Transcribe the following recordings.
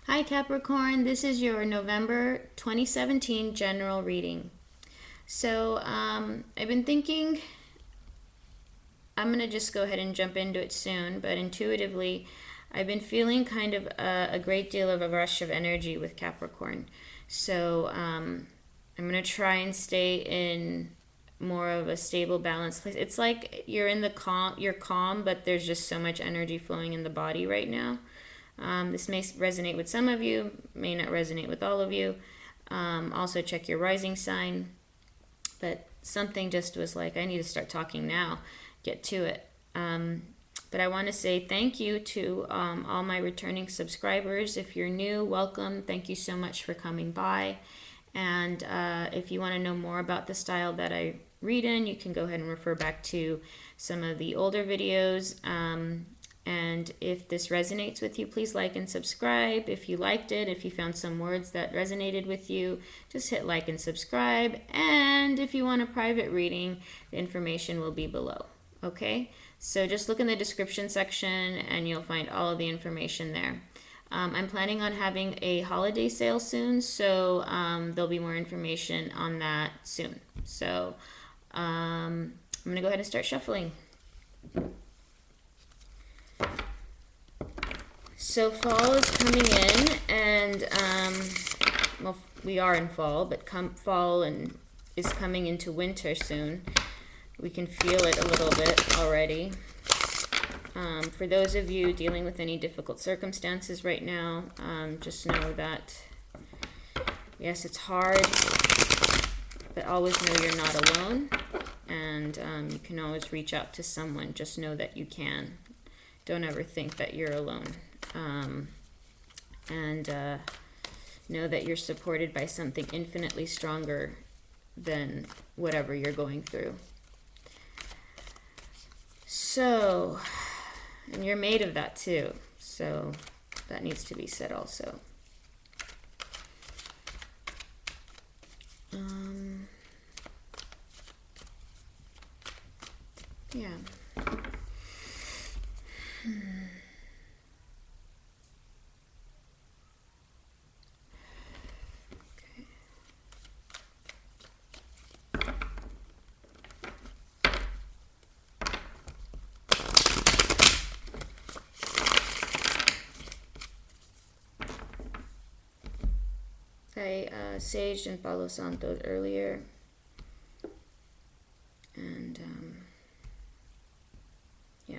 Hi Capricorn, this is your November 2017 general reading. I've been thinking, I'm going to just go ahead and jump into it soon, but intuitively, I've been feeling kind of a great deal of a rush of energy with Capricorn. I'm going to try and stay in more of a stable, balanced place. It's like you're in the calm, you're calm, but there's just so much energy flowing in the body right now. This may resonate with some of you, may not resonate with all of you. Also, check your rising sign. But something just was like, I need to start talking now, get to it. But I want to say thank you to all my returning subscribers. If you're new, welcome. Thank you so much for coming by. And if you want to know more about the style that I read in, you can go ahead and refer back to some of the older videos. And if this resonates with you, please like and subscribe. If you liked it, if you found some words that resonated with you, just hit like and subscribe. And if you want a private reading, the information will be below. Okay? So just look in the description section and you'll find all of the information there. I'm planning on having a holiday sale soon, so there'll be more information on that soon. So I'm going to go ahead and start shuffling. So fall is coming in, and well, we are in fall, but fall and is coming into winter soon. We can feel it a little bit already. For those of you dealing with any difficult circumstances right now, just know that yes, it's hard, but always know you're not alone, and you can always reach out to someone. Just know that you can. Don't ever think that you're alone. And know that you're supported by something infinitely stronger than whatever you're going through. So, and you're made of that too. So that needs to be said also. Yeah. I saged and Palo Santos earlier, and yeah.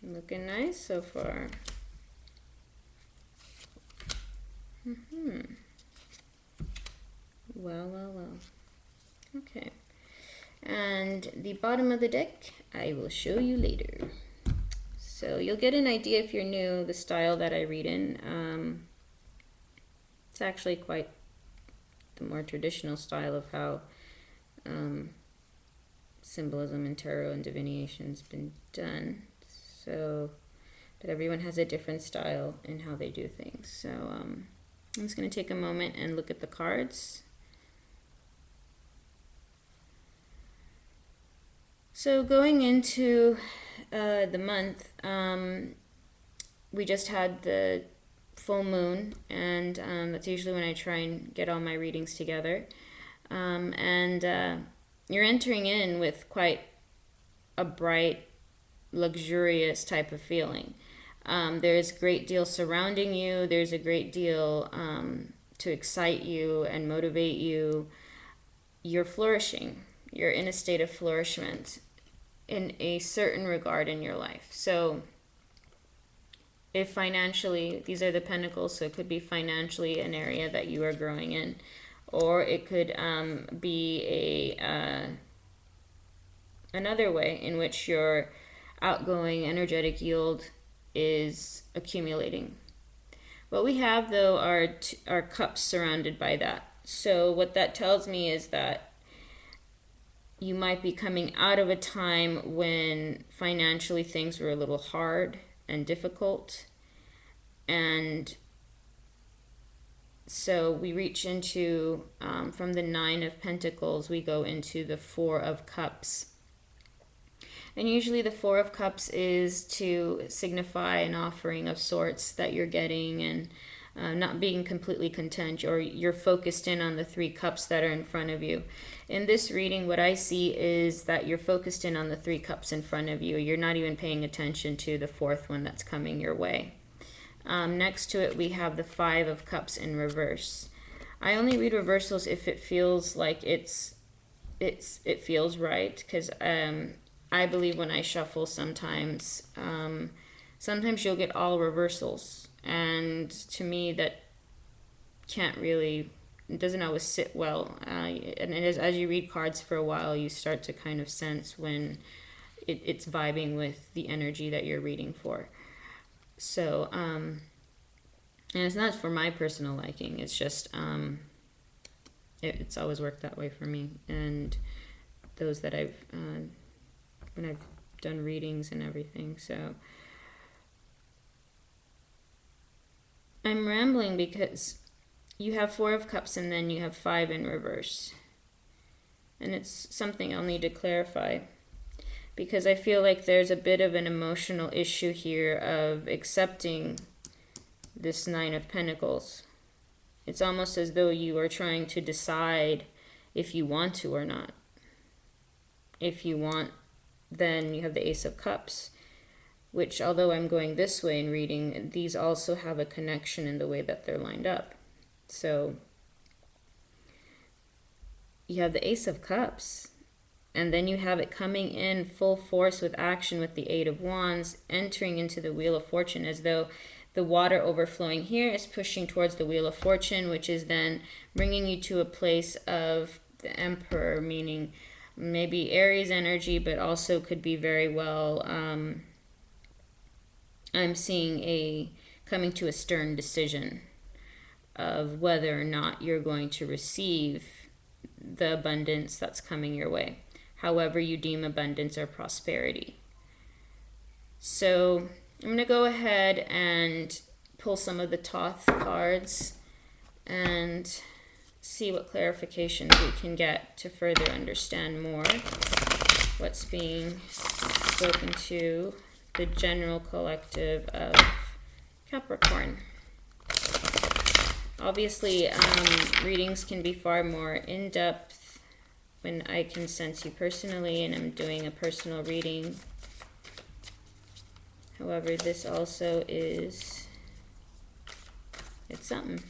Looking nice so far. Well. Okay. And the bottom of the deck, I will show you later. So you'll get an idea if you're new, the style that I read in. It's actually quite the more traditional style of how symbolism and tarot and divination's been done. So, but everyone has a different style in how they do things. So I'm just going to take a moment and look at the cards. So going into the month, we just had the full moon, and that's usually when I try and get all my readings together. You're entering in with quite a bright, luxurious type of feeling. There's a great deal surrounding you. There's a great deal to excite you and motivate you. You're flourishing. You're in a state of flourishment in a certain regard in your life. So if financially, these are the pentacles, so it could be financially an area that you are growing in, or it could be another way in which your outgoing energetic yield is accumulating. What we have though are cups surrounded by that. So what that tells me is that you might be coming out of a time when financially things were a little hard and difficult. And so we reach into, from the Nine of Pentacles, we go into the Four of Cups. And usually the Four of Cups is to signify an offering of sorts that you're getting, and not being completely content, or you're focused in on the three cups that are in front of you. In this reading, what I see is that you're focused in on the three cups in front of you. You're not even paying attention to the fourth one that's coming your way. Next to it, we have the Five of Cups in reverse. I only read reversals if it feels like it feels right, because I believe when I shuffle sometimes you'll get all reversals. And to me, that it doesn't always sit well. And as you read cards for a while, you start to kind of sense when it's vibing with the energy that you're reading for. So, and it's not for my personal liking. It's just, it's always worked that way for me. And those that when I've done readings and everything, so... I'm rambling because you have Four of Cups and then you have Five in reverse. And it's something I'll need to clarify, because I feel like there's a bit of an emotional issue here of accepting this Nine of Pentacles. It's almost as though you are trying to decide if you want to or not. If you want, then you have the Ace of Cups, which, although I'm going this way in reading, these also have a connection in the way that they're lined up. So you have the Ace of Cups, and then you have it coming in full force with action with the Eight of Wands, entering into the Wheel of Fortune, as though the water overflowing here is pushing towards the Wheel of Fortune, which is then bringing you to a place of the Emperor, meaning maybe Aries energy, but also could be very well... I'm seeing coming to a stern decision of whether or not you're going to receive the abundance that's coming your way, however you deem abundance or prosperity. So I'm going to go ahead and pull some of the Thoth cards and see what clarifications we can get to further understand more what's being spoken to the general collective of Capricorn. Obviously, readings can be far more in-depth when I can sense you personally and I'm doing a personal reading. However, this also it's something.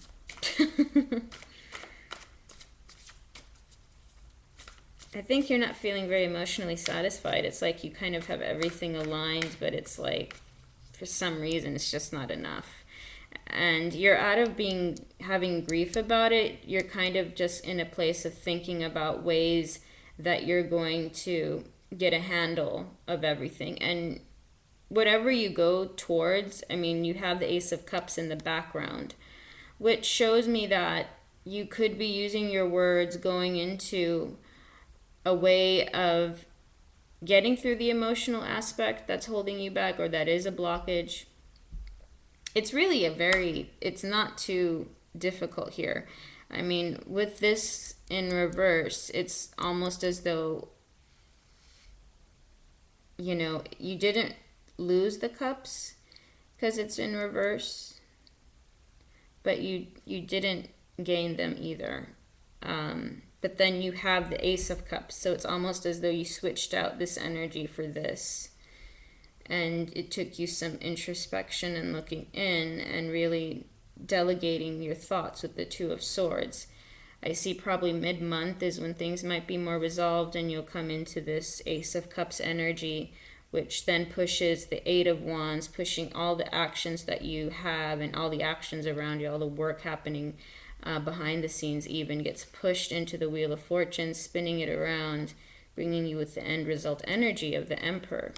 I think you're not feeling very emotionally satisfied. It's like you kind of have everything aligned, but it's like, for some reason, it's just not enough. And you're out of having grief about it. You're kind of just in a place of thinking about ways that you're going to get a handle of everything. And whatever you go towards, I mean, you have the Ace of Cups in the background, which shows me that you could be using your words going into a way of getting through the emotional aspect that's holding you back, or that is a blockage. It's really it's not too difficult here. I mean, with this in reverse, it's almost as though, you didn't lose the cups because it's in reverse, but you didn't gain them either. But then you have the Ace of Cups, so it's almost as though you switched out this energy for this. And it took you some introspection and looking in and really delegating your thoughts with the Two of Swords. I see probably mid-month is when things might be more resolved and you'll come into this Ace of Cups energy, which then pushes the Eight of Wands, pushing all the actions that you have and all the actions around you, all the work happening behind the scenes even, gets pushed into the Wheel of Fortune, spinning it around, bringing you with the end result energy of the Emperor.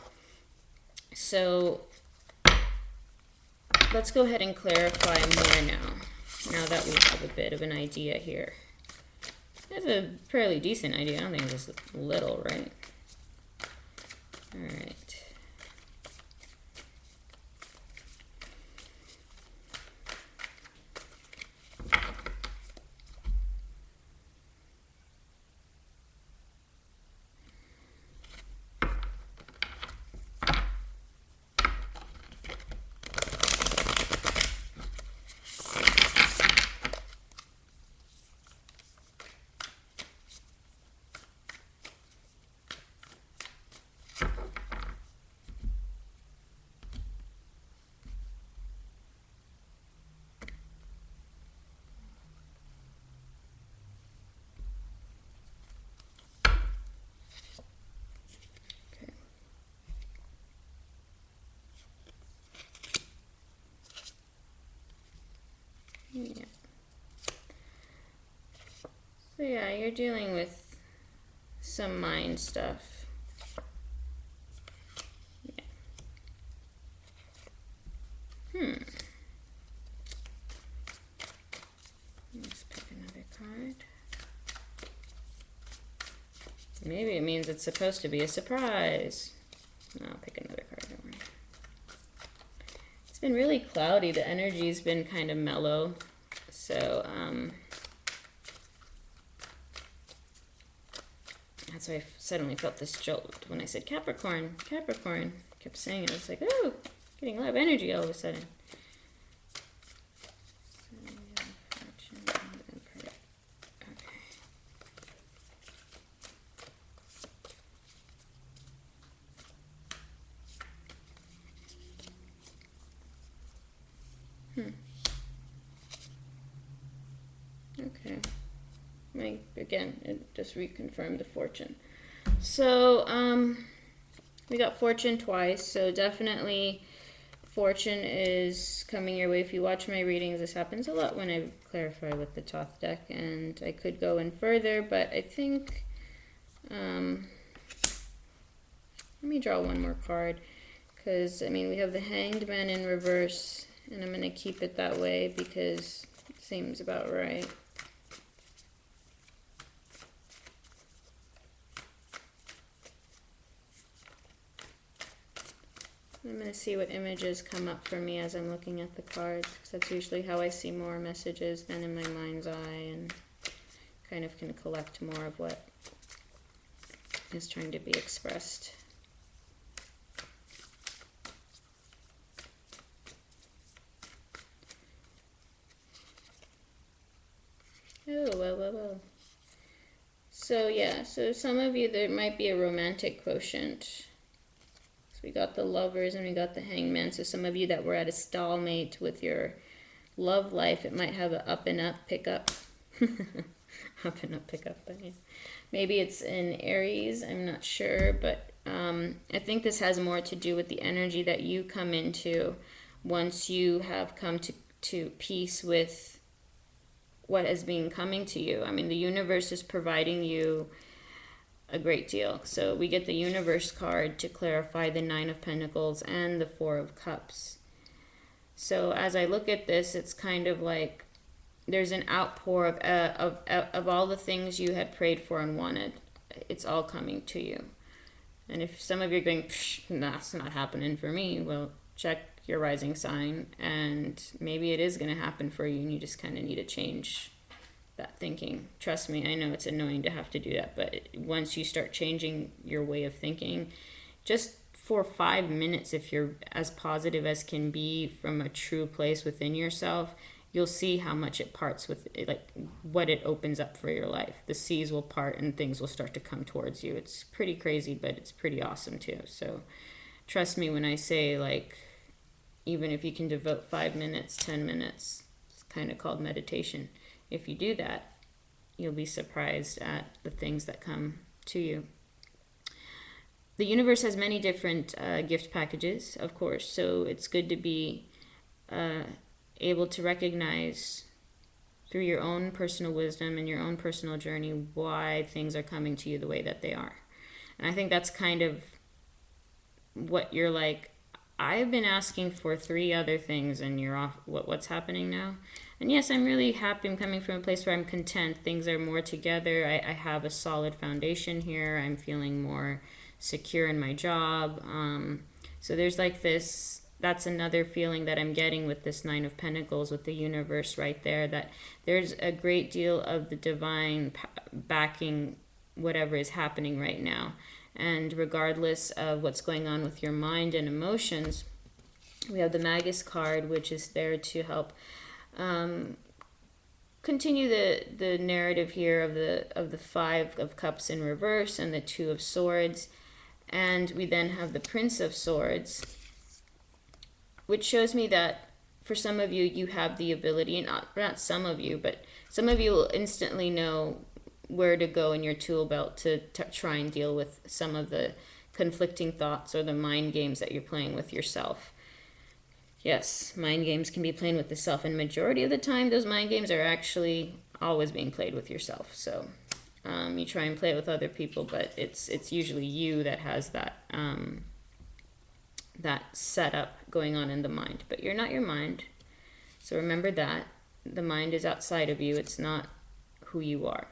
So let's go ahead and clarify more now that we have a bit of an idea here. It's a fairly decent idea. I don't think it's just little, right? All right. Yeah. So yeah, you're dealing with some mind stuff. Yeah. Let's pick another card. Maybe it means it's supposed to be a surprise. I'll pick another card, don't worry. It's been really cloudy. The energy's been kind of mellow. So, that's why I suddenly felt this jolt when I said Capricorn, Capricorn. I kept saying it. I was like, oh, getting a lot of energy all of a sudden. Okay. Again, it just reconfirmed the fortune. So, we got fortune twice, so definitely fortune is coming your way. If you watch my readings, this happens a lot when I clarify with the Thoth deck, and I could go in further, but I think, let me draw one more card, because, I mean, we have the Hanged Man in reverse, and I'm going to keep it that way because it seems about right. I'm going to see what images come up for me as I'm looking at the cards, because that's usually how I see more messages than in my mind's eye, and kind of can collect more of what is trying to be expressed. Oh, well. So yeah, so some of you, there might be a romantic quotient. So we got the Lovers and we got the Hangman. So some of you that were at a stalemate with your love life, it might have an up and up pickup. Up and up pickup, but yeah. Maybe it's in Aries, I'm not sure, but I think this has more to do with the energy that you come into once you have come to peace with what has been coming to you. I mean, the universe is providing you a great deal. So we get the Universe card to clarify the Nine of Pentacles and the Four of Cups. So as I look at this, it's kind of like there's an outpour of all the things you had prayed for and wanted. It's all coming to you. And if some of you are going, that's not happening for me, well, check your rising sign, and maybe it is going to happen for you, and you just kind of need to change that thinking. Trust me, I know it's annoying to have to do that, but once you start changing your way of thinking, just for 5 minutes, if you're as positive as can be from a true place within yourself, you'll see how much it parts with it, like what it opens up for your life. The seas will part and things will start to come towards you. It's pretty crazy, but it's pretty awesome too. So trust me when I say, like, even if you can devote 5 minutes, 10 minutes, it's kind of called meditation. If you do that, you'll be surprised at the things that come to you. The universe has many different gift packages, of course, so it's good to be able to recognize through your own personal wisdom and your own personal journey why things are coming to you the way that they are. And I think that's kind of what you're like, I've been asking for 3 other things and you're off. What's happening now? And yes, I'm really happy. I'm coming from a place where I'm content. Things are more together. I have a solid foundation here. I'm feeling more secure in my job. So there's like this, that's another feeling that I'm getting with this Nine of Pentacles, with the universe right there, that there's a great deal of the divine backing whatever is happening right now. And regardless of what's going on with your mind and emotions, we have the Magus card, which is there to help continue the narrative here of the Five of Cups in reverse and the Two of Swords. And we then have the Prince of Swords, which shows me that for some of you, you have the ability, not some of you, but some of you will instantly know where to go in your tool belt to try and deal with some of the conflicting thoughts or the mind games that you're playing with yourself. Yes, mind games can be playing with the self, and majority of the time those mind games are actually always being played with yourself. So you try and play it with other people, but it's usually you that has that that setup going on in the mind. But you're not your mind, so remember that the mind is outside of you. It's not who you are.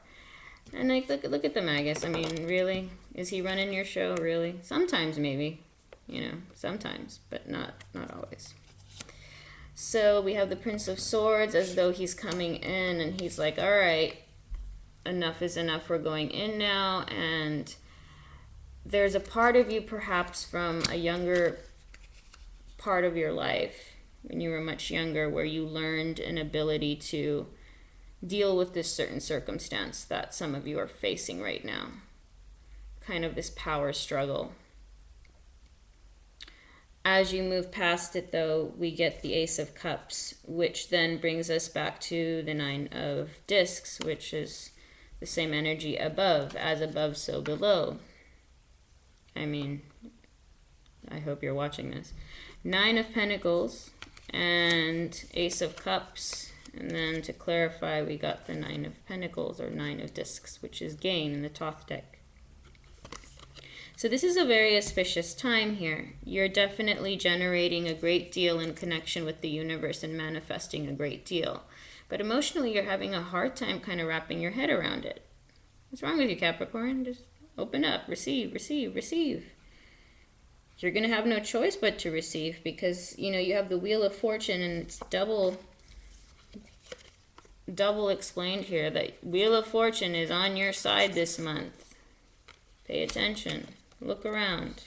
And like look at the Magus. I mean, really, is he running your show? Really? Sometimes maybe, sometimes, but not always. So we have the Prince of Swords, as though he's coming in and he's like, all right, enough is enough. We're going in now. And there's a part of you, perhaps from a younger part of your life, when you were much younger, where you learned an ability to deal with this certain circumstance that some of you are facing right now. Kind of this power struggle. As you move past it, though, we get the Ace of Cups, which then brings us back to the Nine of Discs, which is the same energy above. As above, so below. I mean, I hope you're watching this. Nine of Pentacles and Ace of Cups. And then to clarify, we got the Nine of Pentacles, or Nine of Discs, which is gain in the Thoth deck. So this is a very auspicious time here. You're definitely generating a great deal in connection with the universe and manifesting a great deal. But emotionally, you're having a hard time kind of wrapping your head around it. What's wrong with you, Capricorn? Just open up, receive, receive, receive. You're going to have no choice but to receive, because, you have the Wheel of Fortune, and it's double explained here that Wheel of Fortune is on your side this month. Pay attention. Look around.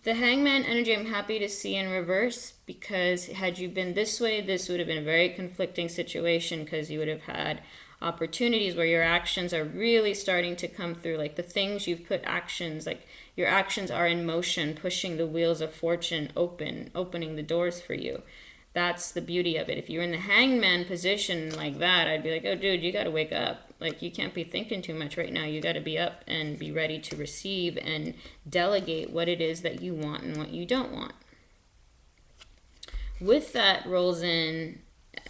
The Hangman energy I'm happy to see in reverse, because had you been this way, this would have been a very conflicting situation, because you would have had opportunities where your actions are really starting to come through, like the things you've put actions, like your actions are in motion, pushing the wheels of fortune opening the doors for you. That's the beauty of it. If you're in the Hangman position like that, I'd be like, oh, dude, you got to wake up. Like, you can't be thinking too much right now. You got to be up and be ready to receive and delegate what it is that you want and what you don't want. With that rolls in,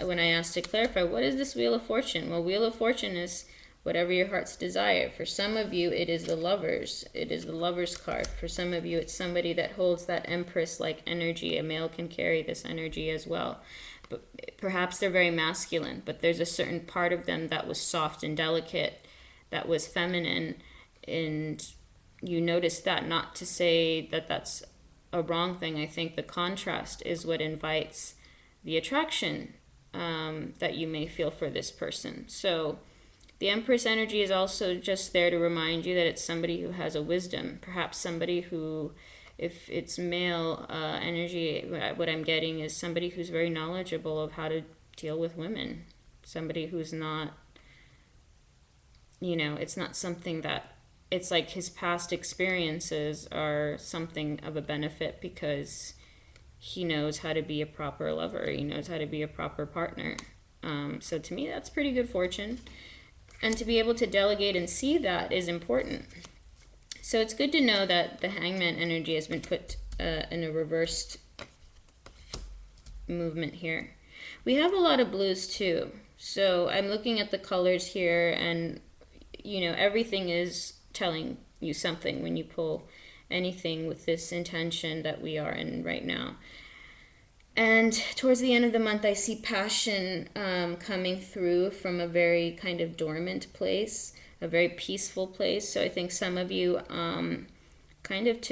when I asked to clarify, what is this Wheel of Fortune? Well, Wheel of Fortune is whatever your heart's desire. For some of you, it is the Lovers. It is the Lovers card. For some of you, it's somebody that holds that Empress-like energy. A male can carry this energy as well. But perhaps they're very masculine, but there's a certain part of them that was soft and delicate, that was feminine, and you notice that. Not to say that that's a wrong thing. I think the contrast is what invites the attraction that you may feel for this person. So the Empress energy is also just there to remind you that it's somebody who has a wisdom, perhaps somebody who, if it's male energy, what I'm getting is somebody who's very knowledgeable of how to deal with women. Somebody who's not, it's not something that, it's like his past experiences are something of a benefit, because he knows how to be a proper lover. He knows how to be a proper partner. So to me, that's pretty good fortune. And to be able to delegate and see that is important. So it's good to know that the Hangman energy has been put in a reversed movement here. We have a lot of blues too. So I'm looking at the colors here, and everything is telling you something when you pull anything with this intention that we are in right now. And towards the end of the month, I see passion coming through from a very kind of dormant place, a very peaceful place. So I think some of you kind of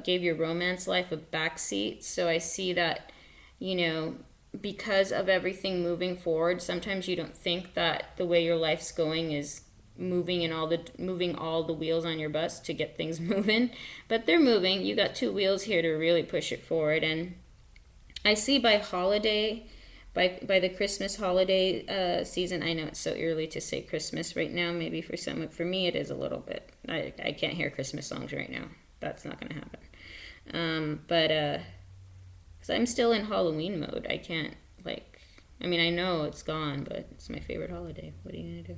gave your romance life a backseat. So I see that, you know, because of everything moving forward, sometimes you don't think that the way your life's going is moving all the wheels on your bus to get things moving, but they're moving. You got two wheels here to really push it forward. And I see by holiday, by the Christmas holiday season. I know it's so early to say Christmas right now. Maybe for me it is a little bit. I can't hear Christmas songs right now. That's not going to happen. But because I'm still in Halloween mode, I can't I know it's gone, but it's my favorite holiday. What are you gonna do?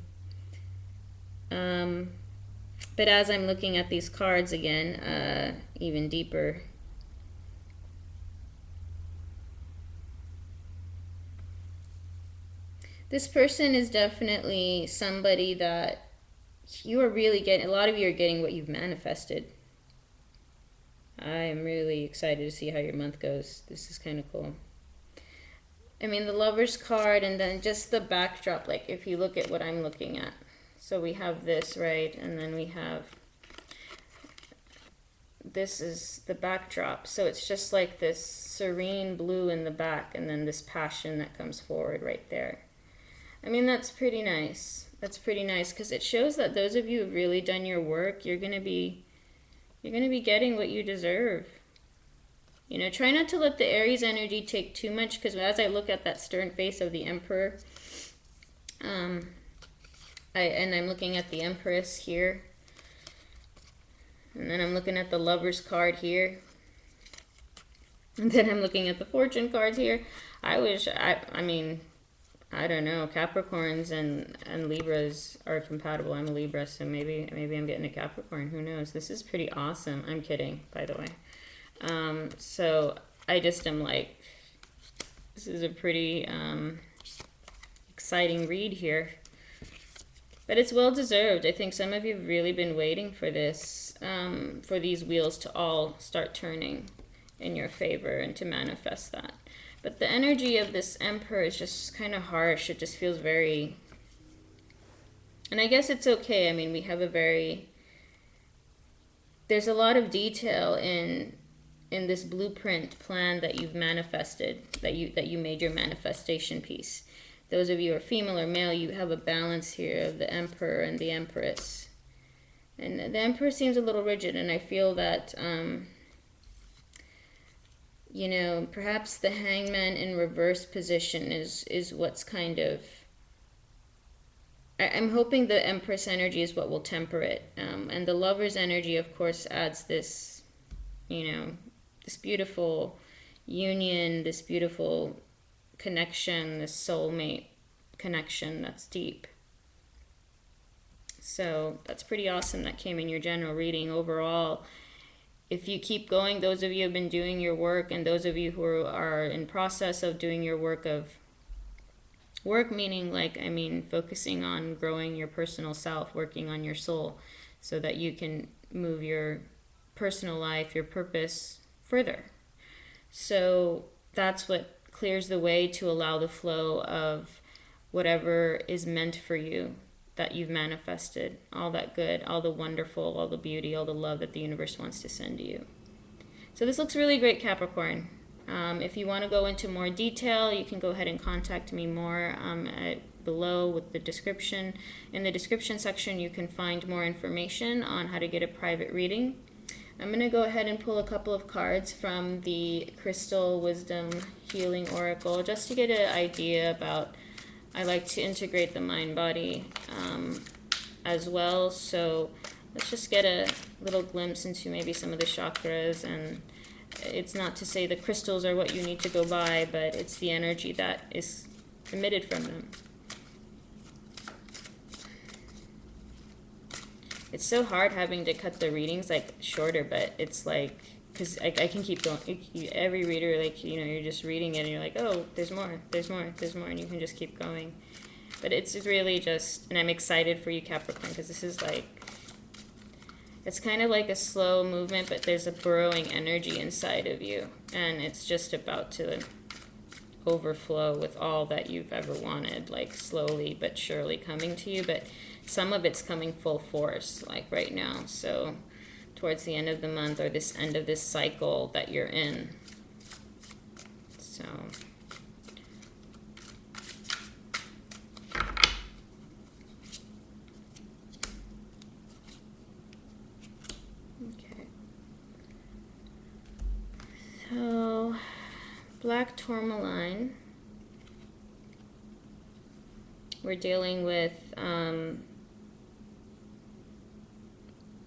But as I'm looking at these cards again, even deeper. This person is definitely somebody that you are really getting, a lot of you are getting what you've manifested. I am really excited to see how your month goes. This is kind of cool. I mean, the Lover's card and then just the backdrop, like if you look at what I'm looking at. So we have this, right? And then we have, this is the backdrop. So it's just like this serene blue in the back and then this passion that comes forward right there. I mean, that's pretty nice. That's pretty nice because it shows that those of you who've really done your work, you're going to be getting what you deserve. You know, try not to let the Aries energy take too much, because as I look at that stern face of the Emperor, and I'm looking at the Empress here, and then I'm looking at the Lover's card here, and then I'm looking at the Fortune cards here. I don't know, Capricorns and Libras are compatible. I'm a Libra, so maybe I'm getting a Capricorn. Who knows? This is pretty awesome. I'm kidding, by the way. So I just am like, this is a pretty exciting read here. But it's well deserved. I think some of you have really been waiting for this, for these wheels to all start turning in your favor and to manifest that. But the energy of this Emperor is just kind of harsh. It just feels very... And I guess it's okay. I mean, we have there's a lot of detail in this blueprint plan that you've manifested, that you made your manifestation piece. Those of you who are female or male, you have a balance here of the Emperor and the Empress. And the Emperor seems a little rigid, and I feel that... you know, perhaps the Hangman in reverse position is what's kind of... I'm hoping the Empress energy is what will temper it. And the Lover's energy, of course, adds this, you know, this beautiful union, this beautiful connection, this soulmate connection that's deep. So that's pretty awesome. That came in your general reading overall. If you keep going, those of you who have been doing your work, and those of you who are in process of doing your work meaning focusing on growing your personal self, working on your soul, so that you can move your personal life, your purpose further. So that's what clears the way to allow the flow of whatever is meant for you, that you've manifested, all that good, all the wonderful, all the beauty, all the love that the universe wants to send to you. So this looks really great, Capricorn. If you want to go into more detail, you can go ahead and contact me more below with the description. In the description section, you can find more information on how to get a private reading. I'm going to go ahead and pull a couple of cards from the Crystal Wisdom Healing Oracle just to get an idea about... I like to integrate the mind-body as well, so let's just get a little glimpse into maybe some of the chakras. And it's not to say the crystals are what you need to go by, but it's the energy that is emitted from them. It's so hard having to cut the readings shorter, but it's like, because I can keep going. Every reader, you're just reading it and you're like, oh, there's more, and you can just keep going. But it's really just, and I'm excited for you, Capricorn, because this is It's kind of like a slow movement, but there's a burrowing energy inside of you, and it's just about to overflow with all that you've ever wanted, like slowly but surely coming to you. But some of it's coming full force, like right now. So towards the end of the month, or this end of this cycle that you're in. So okay. So black tourmaline, we're dealing with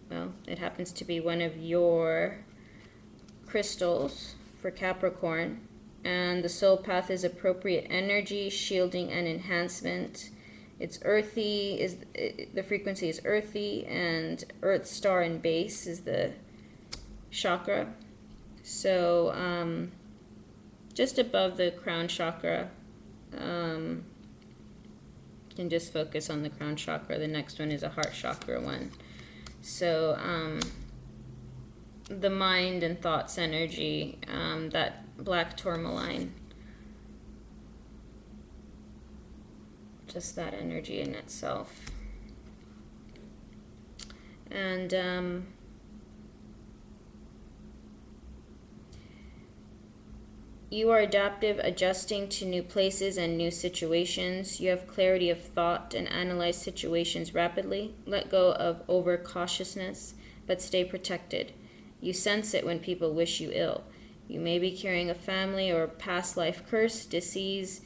well, it happens to be one of your crystals for Capricorn, and the soul path is appropriate energy, shielding, and enhancement. It's earthy, the frequency is earthy, and earth star and base is the chakra. So just above the crown chakra, and just focus on the crown chakra. The next one is a heart chakra one. So the mind and thoughts energy, that black tourmaline, just that energy in itself. And you are adaptive, adjusting to new places and new situations. You have clarity of thought and analyze situations rapidly. Let go of overcautiousness, but stay protected. You sense it when people wish you ill. You may be carrying a family or past life curse, disease.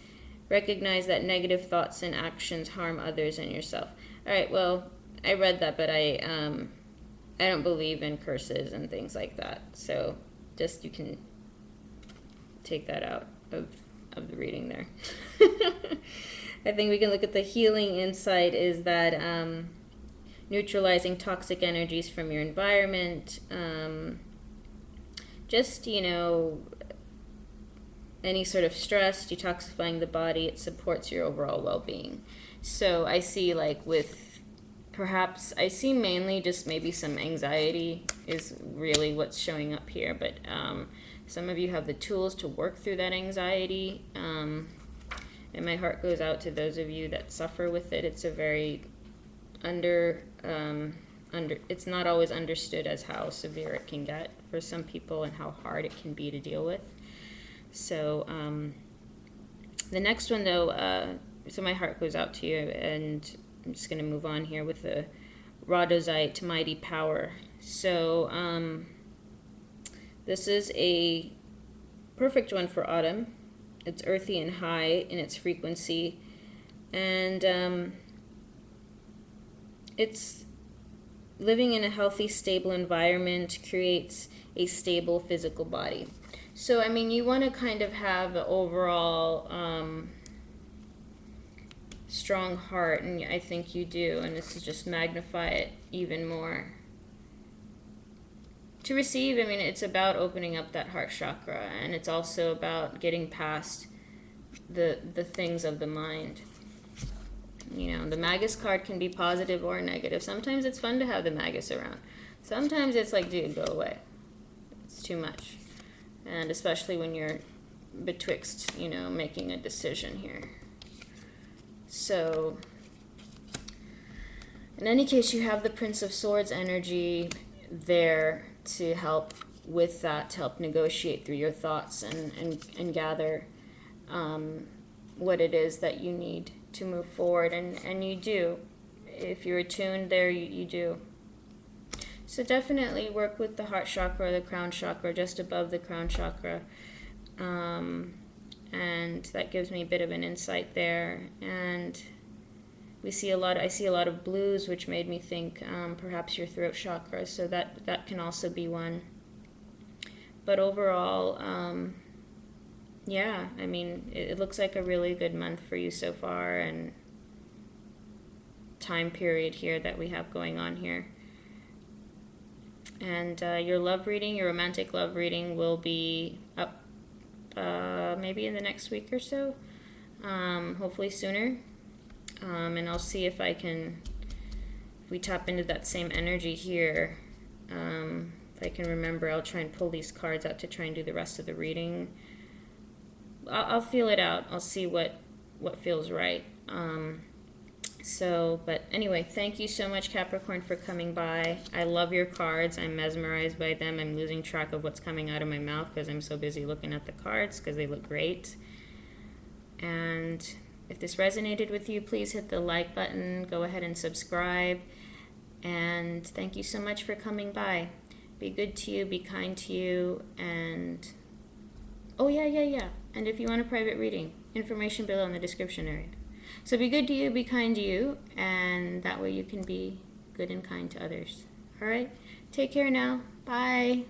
Recognize that negative thoughts and actions harm others and yourself. All right, well, I read that, but I don't believe in curses and things like that. So just, you can take that out of the reading there. I think we can look at the healing insight is that neutralizing toxic energies from your environment, just, any sort of stress, detoxifying the body, it supports your overall well-being. So I see, like, I see mainly just maybe some anxiety is really what's showing up here, but some of you have the tools to work through that anxiety, and my heart goes out to those of you that suffer with it. It's a very it's not always understood as how severe it can get for some people and how hard it can be to deal with. So the next one, though, so my heart goes out to you, and I'm just going to move on here with the Rhodozite Mighty Power. So this is a perfect one for autumn. It's earthy and high in its frequency, and it's living in a healthy, stable environment creates a stable physical body. So, I mean, you want to kind of have the overall strong heart, and I think you do, and this is just magnify it even more. To receive, I mean, it's about opening up that heart chakra, and it's also about getting past the things of the mind. The Magus card can be positive or negative. Sometimes it's fun to have the Magus around. Sometimes it's like, dude, go away. It's too much. And especially when you're betwixt, making a decision here. So, in any case, you have the Prince of Swords energy there to help with that, to help negotiate through your thoughts and gather what it is that you need to move forward. And you do. If you're attuned there, you do. So definitely work with the heart chakra, the crown chakra, just above the crown chakra. And that gives me a bit of an insight there. And I see a lot of blues, which made me think perhaps your throat chakra. So that can also be one. But overall, yeah, I mean, it looks like a really good month for you so far, and time period here that we have going on here. And your love reading, your romantic love reading, will be up maybe in the next week or so, hopefully sooner. And I'll see if we tap into that same energy here, If I can remember, I'll try and pull these cards out to try and do the rest of the reading. I'll feel it out. I'll see what feels right. But anyway, thank you so much, Capricorn, for coming by. I love your cards. I'm mesmerized by them. I'm losing track of what's coming out of my mouth because I'm so busy looking at the cards because they look great. And if this resonated with you, please hit the like button. Go ahead and subscribe. And thank you so much for coming by. Be good to you. Be kind to you. And oh, yeah. And if you want a private reading, information below in the description area. So be good to you, be kind to you, and that way you can be good and kind to others. All right? Take care now. Bye.